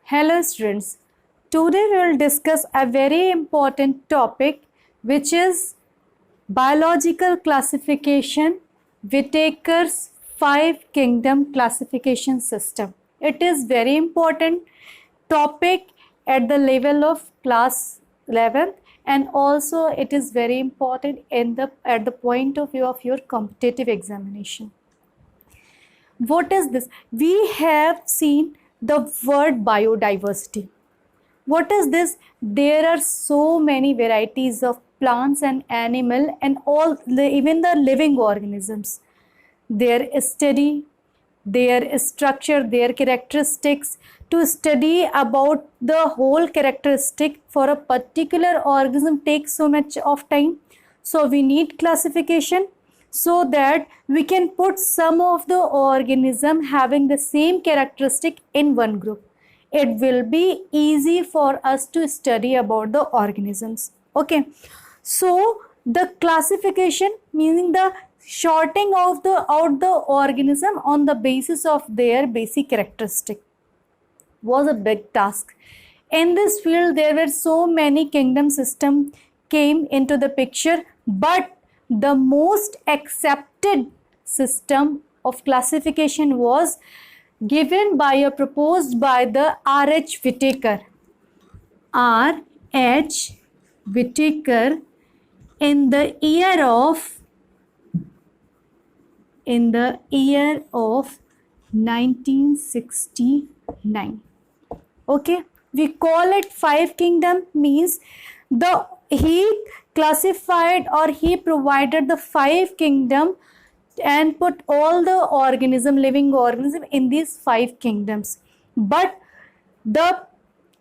Hello students, today we will discuss a very important topic which is biological classification, Whittaker's 5 kingdom classification system. It is very important topic at the level of class 11th, and also it is very important at the point of view of your competitive examination. What is this? We have seen the word biodiversity. What is this? There are so many varieties of plants and animal and even the living organisms. Their study, their structure, their characteristics. To study about the whole characteristic for a particular organism takes so much of time. So we need classification so that we can put some of the organism having the same characteristic in one group. It will be easy for us to study about the organisms. Okay, so the classification, meaning the sorting of out the organism on the basis of their basic characteristic, was a big task. In this field there were so many kingdom system came into the picture, but the most accepted system of classification was given by or proposed by the R.H. Whittaker. R.H. Whittaker in the year of 1969. Okay, we call it 5 kingdom, means he classified or he provided the 5 kingdom and put all the living organism in these 5 kingdoms. But the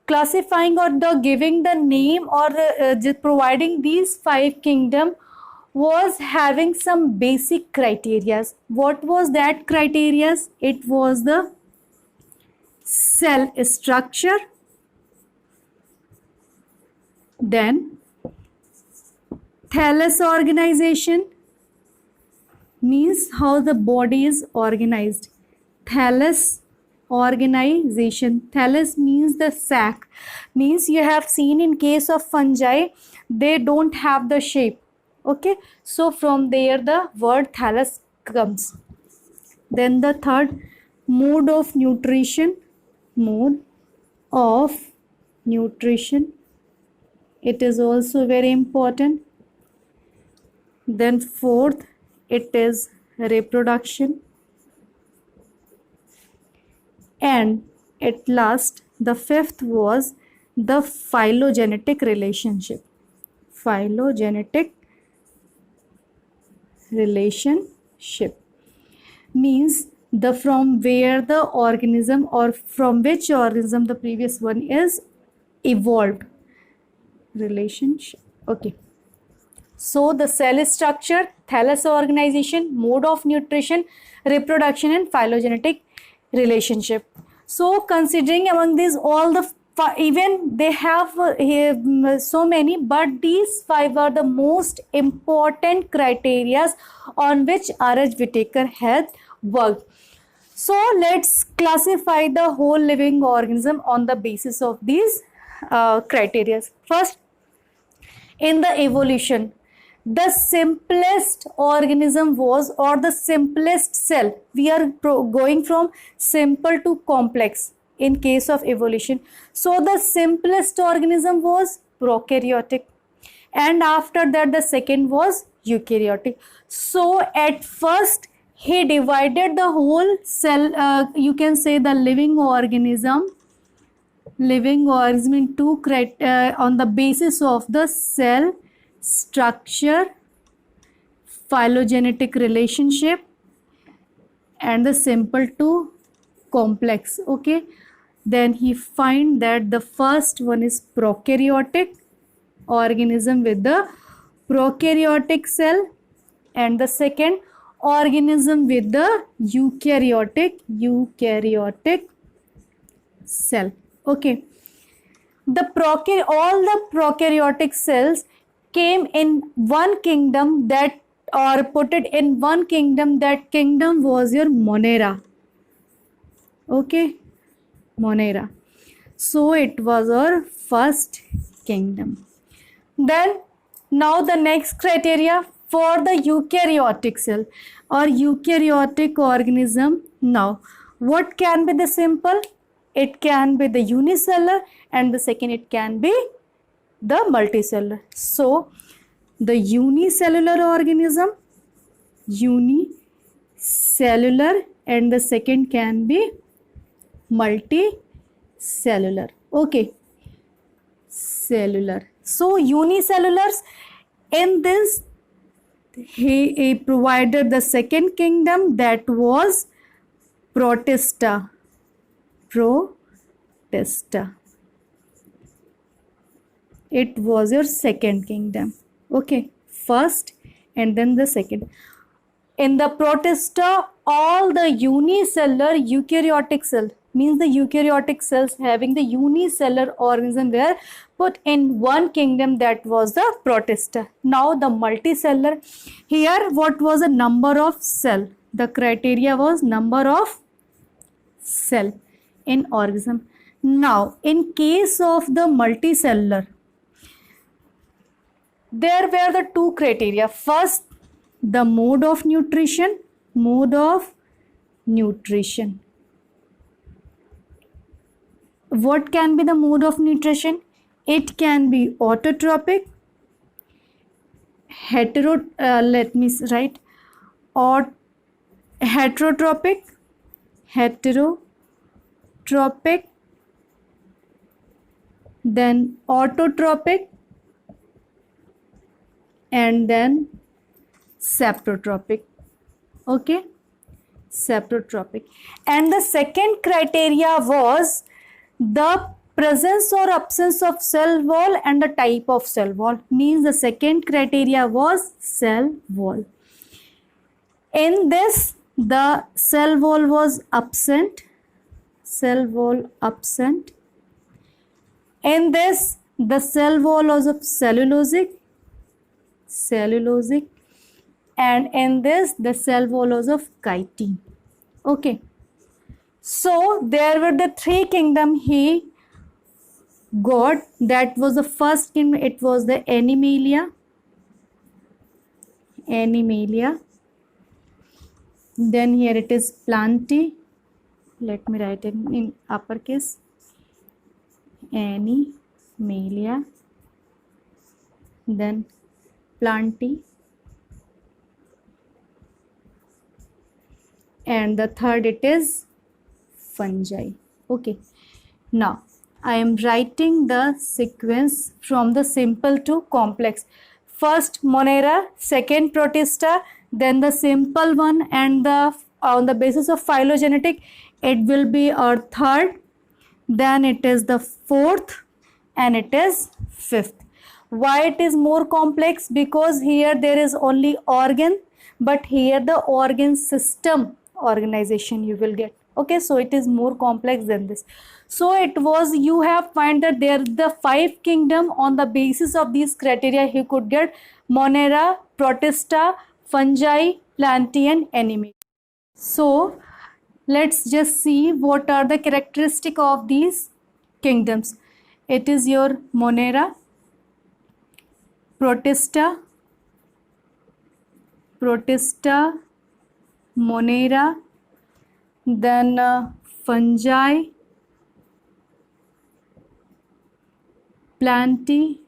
classifying or the giving the name or just providing these 5 kingdom was having some basic criterias. What was that criterias? It was the cell structure, then thallus organization, means how the body is organized. Thallus organization. Thallus means the sac. Means you have seen in case of fungi, they don't have the shape. Okay, so from there the word thallus comes. Then the third, mode of nutrition. Mode of nutrition. It is also very important. Then fourth, it is reproduction. And at last, the fifth was the phylogenetic relationship. Phylogenetic relationship means the from where the organism or from which organism the previous one is evolved. Relationship. Okay. So the cell structure, thallus organization, mode of nutrition, reproduction, and phylogenetic relationship. So considering among these all the even they have so many, but these 5 are the most important criteria on which R.H. Whittaker had worked. So let's classify the whole living organism on the basis of these criteria. First, in the evolution, the simplest organism was, or the simplest cell, we are going from simple to complex in case of evolution. So the simplest organism was prokaryotic, and after that the second was eukaryotic. So at first he divided the whole cell, you can say the living organism into on the basis of the cell structure, phylogenetic relationship, and the simple to complex. Okay, then he find that the first one is prokaryotic organism with the prokaryotic cell, and the second organism with the eukaryotic cell. Okay, all the prokaryotic cells came in one kingdom, that or put it in one kingdom. That kingdom was your Monera. Okay, Monera. So it was our first kingdom. Then now the next criteria for the eukaryotic cell or eukaryotic organism. Now what can be the simple? It can be the unicellular, and the second it can be the multicellular. So the unicellular organism, unicellular, and the second can be multicellular. Okay, cellular. So unicellulars, in this he provided the second kingdom, that was Protista. Protista. It was your second kingdom. Okay, first and then the second. In the Protista, all the unicellular eukaryotic cell, means the eukaryotic cells having the unicellular organism were put in one kingdom, that was the Protista. Now the multicellular, here what was the number of cell? The criteria was number of cell in organism. Now in case of the multicellular, there were the two criteria. First, the mode of nutrition. Mode of nutrition. What can be the mode of nutrition? It can be autotrophic, heterotrophic, then autotrophic, and then saprotrophic. Okay, saprotrophic. And the second criteria was the presence or absence of cell wall and the type of cell wall, means the second criteria was cell wall. In this, the cell wall was absent. Cell wall absent. In this, the cell wall was of cellulosic, and in this the cell wall was of chitin. Okay, so there were the three kingdom he got. That was the first kingdom, it was the Animalia. Then here it is Plantae. Let me write it in uppercase. Animalia. Then Plantae, and the third it is fungi. Okay, now I am writing the sequence from the simple to complex. First Monera, second Protista, then the simple one, and the on the basis of phylogenetic it will be our third, then it is the fourth, and it is fifth. Why it is more complex? Because here there is only organ, but here the organ system organization you will get. Okay, so it is more complex than this. So it was, you have find that there the five kingdom. On the basis of these criteria he could get Monera, Protista, fungi, Plantae, and Animalia. So let's just see what are the characteristic of these kingdoms. It is your Monera, Protista, Monera, then fungi, Plantae,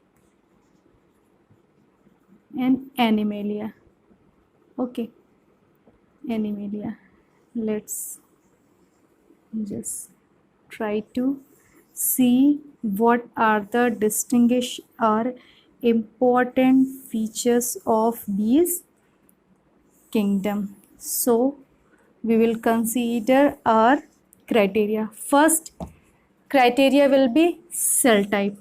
and Animalia. Okay, Animalia. Let's just try to see what are the distinguished or important features of these kingdom. So we will consider our criteria. First criteria will be cell type.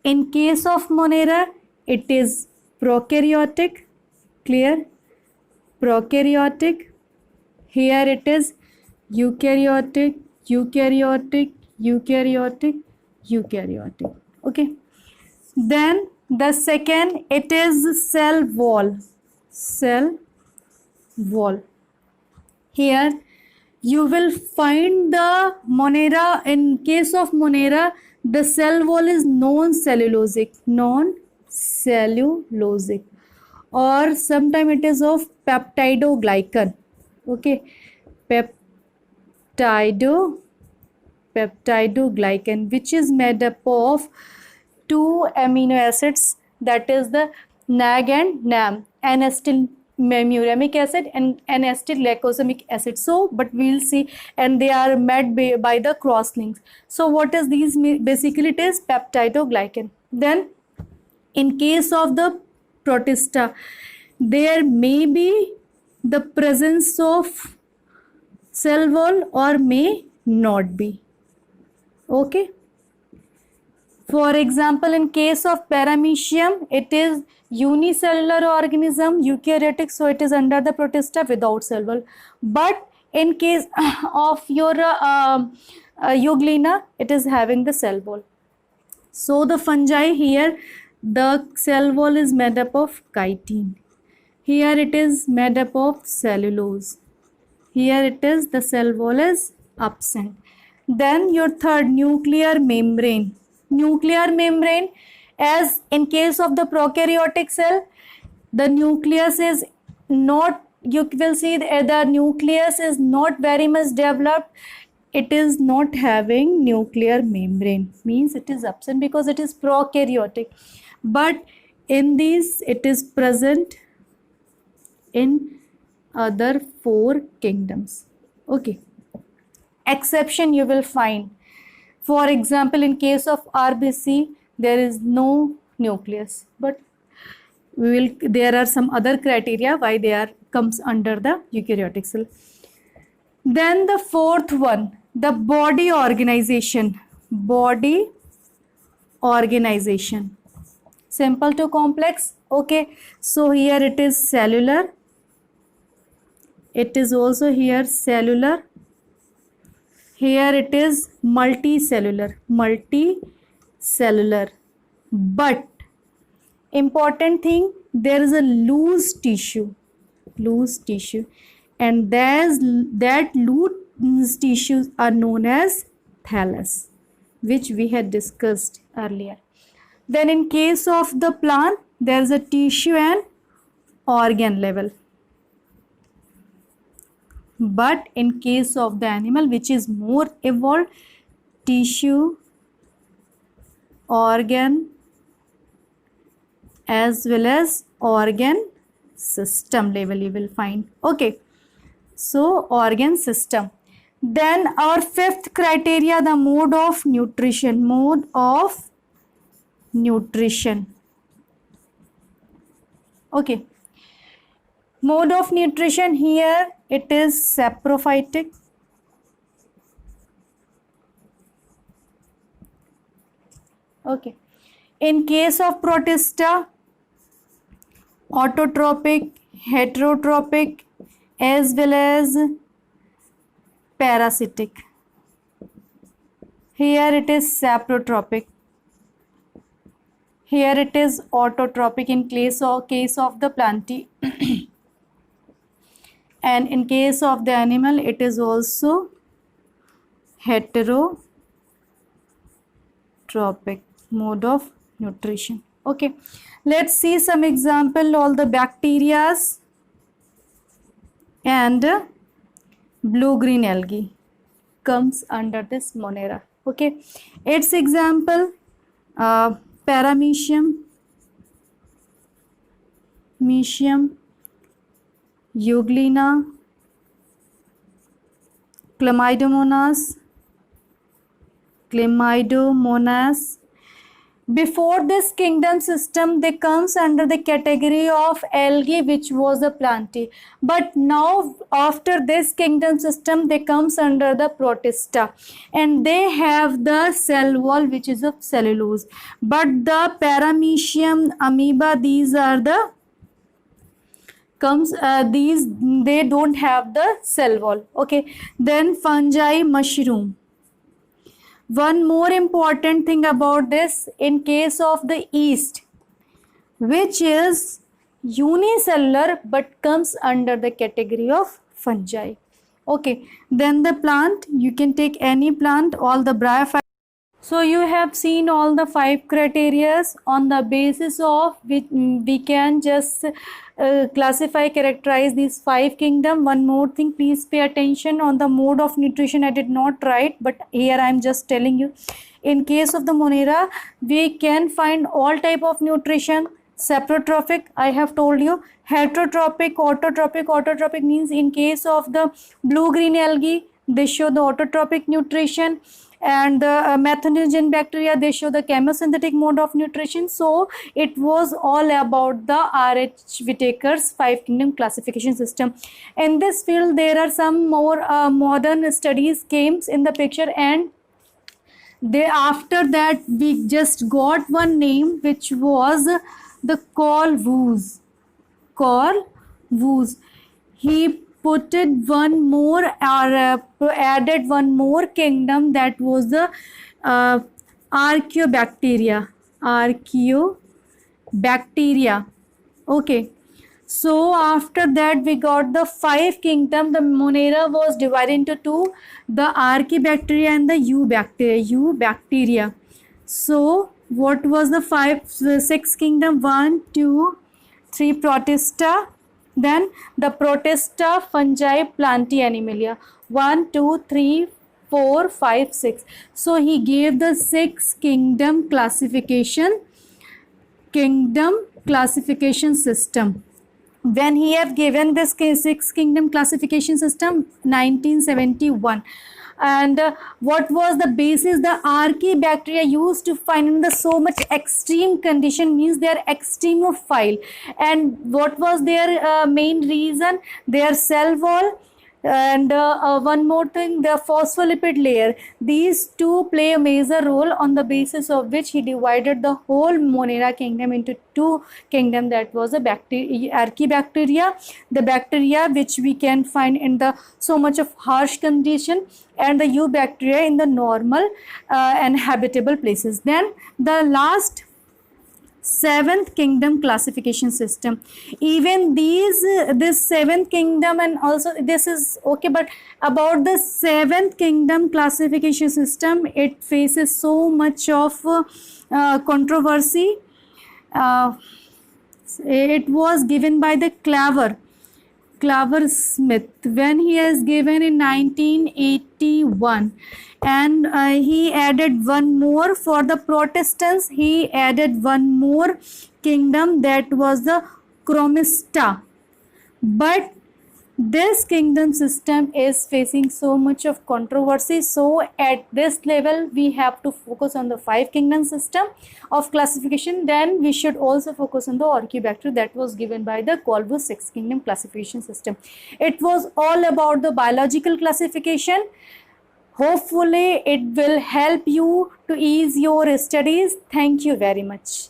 In case of Monera, it is prokaryotic. Clear? Prokaryotic. Here it is eukaryotic. Okay, then the second, it is cell wall. Here you will find the Monera. In case of Monera, the cell wall is non-cellulosic, or sometime it is of peptidoglycan. Okay, peptidoglycan, which is made up of two amino acids, that is the NAG and NAM, N-acetylmuramic acid and N-acetylglycosamic acid. So, but we'll see, and they are made by the cross links. So, what is these? Basically, it is peptidoglycan. Then, in case of the protista, there may be the presence of cell wall or may not be. Okay. For example, in case of paramecium, it is unicellular organism, eukaryotic, so it is under the protista without cell wall. But in case of your Euglena, it is having the cell wall. So the fungi here, the cell wall is made up of chitin. Here it is made up of cellulose. Here it is, the cell wall is absent. Then your third, nuclear membrane. Nuclear membrane, as in case of the prokaryotic cell, the nucleus is not, you will see the nucleus is not very much developed. It is not having nuclear membrane, means it is absent because it is prokaryotic. But in these, it is present in other four kingdoms. Okay. Exception you will find. For example, in case of RBC, there is no nucleus, but there are some other criteria why they are comes under the eukaryotic cell. Then the fourth one, the body organization. Body organization. Simple to complex. Okay. So here it is cellular. It is also here cellular. Here it is multicellular. But important thing, there is a loose tissue, and that loose tissues are known as thallus, which we had discussed earlier. Then in case of the plant, there is a tissue and organ level. But in case of the animal, which is more evolved, tissue, organ, as well as organ system level you will find. Okay. So, organ system. Then our fifth criteria, the mode of nutrition. Mode of nutrition. Okay. Mode of nutrition, here it is saprophytic. Okay. In case of protista, autotrophic, heterotrophic, as well as parasitic. Here it is saprotrophic. Here it is autotrophic in case of the plantae. And in case of the animal, it is also heterotrophic mode of nutrition. Okay, let's see some example. All the bacterias and blue-green algae comes under this Monera. Okay, its example, paramecium, Euglena, Chlamydomonas. Before this kingdom system, they comes under the category of algae, which was the plantae. But now after this kingdom system, they comes under the protista, and they have the cell wall, which is of cellulose. But the paramecium, amoeba, these are the they don't have the cell wall. Okay, then fungi, mushroom. One more important thing about this, in case of the yeast, which is unicellular but comes under the category of fungi. Okay, then the plant, you can take any plant, all the bryophytes. So you have seen all the 5 criteria on the basis of which we can just classify, characterize these 5 kingdom. One more thing, please pay attention on the mode of nutrition. I did not write, but here I am just telling you. In case of the Monera, we can find all type of nutrition. Saprotrophic, I have told you. Heterotrophic, autotrophic. Autotrophic means in case of the blue-green algae, they show the autotrophic nutrition, and the methanogen bacteria, they show the chemosynthetic mode of nutrition. So it was all about the R.H. Whitaker's 5 kingdom classification system. In this field, there are some more modern studies came in the picture, and they, after that, we just got one name, which was the Carl Woese. Carl Woese. He put it one more, or added one more kingdom, that was the Archaeobacteria. Archaeobacteria. Okay. So after that, we got the 5 kingdom. The Monera was divided into 2, the Archaeobacteria and the Eubacteria. So what was the 6 kingdom? 1, 2, 3 Protista. Then the Protista, fungi, plantae, animalia. 1, 2, 3, 4, 5, 6. So he gave the 6 kingdom classification system. When he have given this 6 kingdom classification system, 1971. And what was the basis? The Archaeobacteria used to find in the so much extreme condition, means they are extremophile. And what was their main reason? Their cell wall, and one more thing, the phospholipid layer. These two play a major role, on the basis of which he divided the whole Monera kingdom into 2 kingdom. That was the Archaeobacteria, the bacteria which we can find in the so much of harsh condition, and the Eubacteria in the normal and habitable places. Then the last 7th kingdom classification system. Even this 7th kingdom, and also this is okay, but about the 7th kingdom classification system, it faces so much of controversy. It was given by the Claver Smith, when he has given in 1981. And he added one more for the Protestants. He added one more kingdom, that was the Chromista. But this kingdom system is facing so much of controversy. So at this level, we have to focus on the 5 kingdom system of classification. Then we should also focus on the Archaeobacteria, that was given by the Carl Woese 6 kingdom classification system. It was all about the biological classification. Hopefully it will help you to ease your studies. Thank you very much.